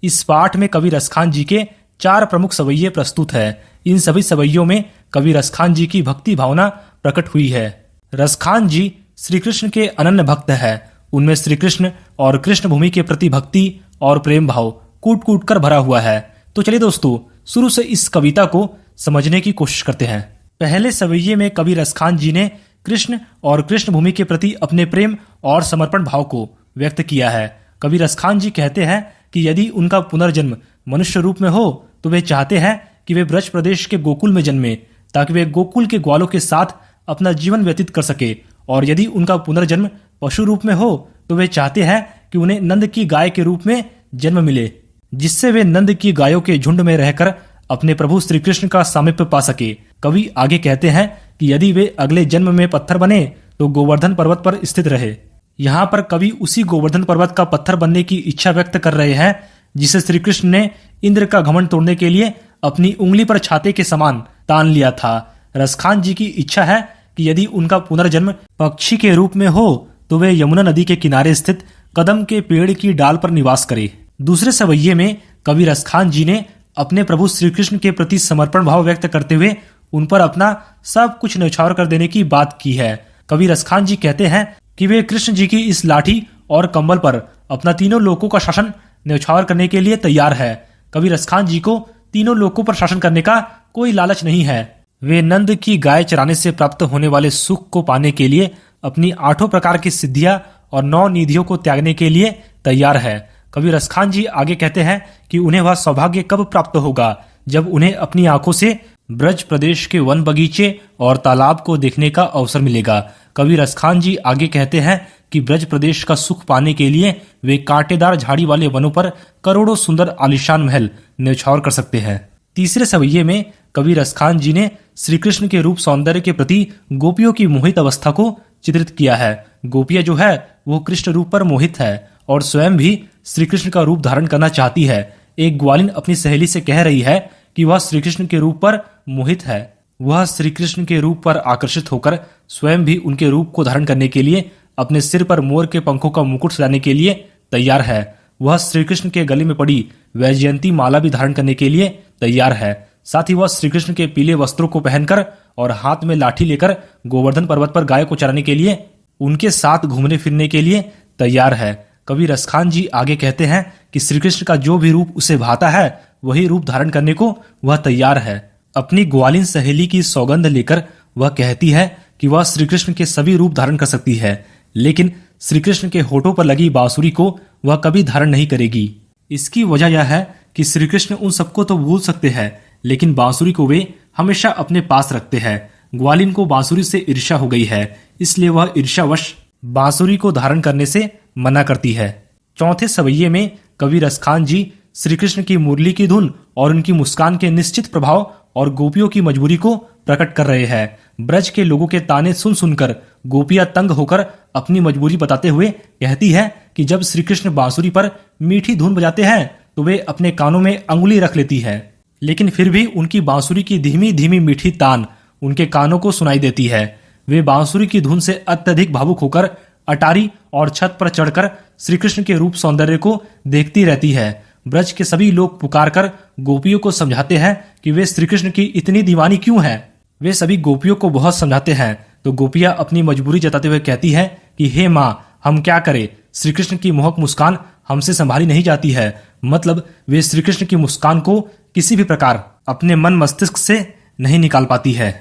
इस पाठ में कवि रसखान जी के 4 प्रमुख सवैये प्रस्तुत है। इन सभी सवैयों में कवि रसखान जी की भक्ति भावना प्रकट हुई है। रसखान जी श्री कृष्ण के अनन्य भक्त है। उनमें श्री कृष्ण और कृष्ण भूमि के प्रति भक्ति और प्रेम भाव कूट कूट कर भरा हुआ है। तो चलिए दोस्तों, शुरू से इस कविता को समझने की कोशिश करते हैं। पहले सवैये में कवि रसखान जी ने कृष्ण और कृष्ण भूमि के प्रति अपने प्रेम और समर्पण भाव को व्यक्त किया है। कवि रसखान जी कहते हैं कि यदि उनका पुनर्जन्म मनुष्य रूप में हो तो वे चाहते हैं कि वे ब्रज प्रदेश के गोकुल में जन्मे, ताकि वे गोकुल के ग्वालों के साथ अपना जीवन व्यतीत कर सके। और यदि उनका पुनर्जन्म पशु रूप में हो तो वे चाहते हैं कि उन्हें नंद की गाय के रूप में जन्म मिले, जिससे वे नंद की गायों के झुंड में रहकर अपने प्रभु श्री कृष्ण का सामीप्य पा सके। कवि आगे कहते हैं कि यदि वे अगले जन्म में पत्थर बने तो गोवर्धन पर्वत पर स्थित रहे। यहाँ पर कवि उसी गोवर्धन पर्वत का पत्थर बनने की इच्छा व्यक्त कर रहे हैं जिसे श्री कृष्ण ने इंद्र का घमंड तोड़ने के लिए अपनी उंगली पर छाते के समान तान लिया था। रसखान जी की इच्छा है कि यदि उनका पुनर्जन्म पक्षी के रूप में हो तो वे यमुना नदी के किनारे स्थित कदम के पेड़ की डाल पर निवास करे। दूसरे सवैये में कवि रसखान जी ने अपने प्रभु श्री कृष्ण के प्रति समर्पण भाव व्यक्त करते हुए उन पर अपना सब कुछ न्यौछावर कर देने की बात की है। कवि रसखान जी कहते हैं कि वे कृष्ण जी की इस लाठी और कंबल पर अपना तीनों लोकों का शासन न्यौछावर करने के लिए तैयार है। कवि रसखान जी को तीनों लोकों पर शासन करने का कोई लालच नहीं है। वे नंद की गाय चराने से प्राप्त होने वाले सुख को पाने के लिए अपनी 8 प्रकार की सिद्धियां और 9 निधियों को त्यागने के लिए तैयार है। कवि रसखान जी आगे कहते हैं कि उन्हें वह सौभाग्य कब प्राप्त होगा जब उन्हें अपनी आंखों से ब्रज प्रदेश के वन बगीचे और तालाब को देखने का अवसर मिलेगा। कवि रसखान जी आगे कहते हैं कि ब्रज प्रदेश का सुख पाने के लिए वे कांटेदार झाड़ी वाले वनों पर करोड़ों सुंदर आलीशान महल न्यौछावर कर सकते हैं। तीसरे सवैये में कवि रसखान जी ने श्री कृष्ण के रूप सौंदर्य के प्रति गोपियों की मोहित अवस्था को चित्रित किया है। गोपियां जो है वो कृष्ण रूप पर मोहित है और स्वयं भी श्री कृष्ण का रूप धारण करना चाहती है। एक ग्वालिन अपनी सहेली से कह रही है कि वह श्री कृष्ण के रूप पर मोहित है। वह श्री कृष्ण के रूप पर आकर्षित होकर स्वयं भी उनके रूप को धारण करने के लिए अपने सिर पर मोर के पंखों का मुकुट सजाने के लिए तैयार है। वह श्री कृष्ण के गले में पड़ी वैजयंती माला भी धारण करने के लिए तैयार है। साथ ही वह श्री कृष्ण के पीले वस्त्रों को पहनकर और हाथ में लाठी लेकर गोवर्धन पर्वत पर गाय को चराने के लिए उनके साथ घूमने फिरने के लिए तैयार है। कवि रसखान जी आगे कहते हैं कि श्री कृष्ण का जो भी रूप उसे भाता है वही रूप धारण करने को वह तैयार है। अपनी ग्वालिन सहेली की सौगंध लेकर वह कहती है कि वह श्री कृष्ण के सभी रूप धारण कर सकती है, लेकिन श्री कृष्ण के होठों पर लगी बांसुरी को वह कभी धारण नहीं करेगी। इसकी वजह यह है कि श्री कृष्ण उन सबको तो भूल सकते हैं, लेकिन बांसुरी को वे हमेशा अपने पास रखते हैं। ग्वालिन को बांसुरी से ईर्ष्या हो गई है, इसलिए वह ईर्ष्यावश बांसुरी को धारण करने से मना करती है। चौथे सवैये में कवि रसखान जी श्री कृष्ण की मुरली की धुन और उनकी मुस्कान के निश्चित प्रभाव और गोपियों की मजबूरी को प्रकट कर रहे हैं। ब्रज के लोगों के ताने सुन सुनकर गोपियां तंग होकर अपनी मजबूरी बताते हुए कहती है कि जब श्री कृष्ण बांसुरी पर मीठी धुन बजाते हैं तो वे अपने कानों में अंगुली रख लेती है, लेकिन फिर भी उनकी बांसुरी की धीमी धीमी मीठी तान उनके कानों को सुनाई देती है। वे बांसुरी की धुन से अत्यधिक भावुक होकर अटारी और छत पर चढ़कर श्री कृष्ण के रूप सौंदर्य को देखती रहती है। ब्रज के सभी लोग पुकारकर गोपियों को समझाते हैं कि वे श्री कृष्ण की इतनी दीवानी क्यों हैं। वे सभी गोपियों को बहुत समझाते हैं तो गोपियां अपनी मजबूरी जताते हुए कहती हैं कि हे माँ, हम क्या करें, श्री कृष्ण की मोहक मुस्कान हमसे संभाली नहीं जाती है। मतलब वे श्री कृष्ण की मुस्कान को किसी भी प्रकार अपने मन मस्तिष्क से नहीं निकाल पाती है।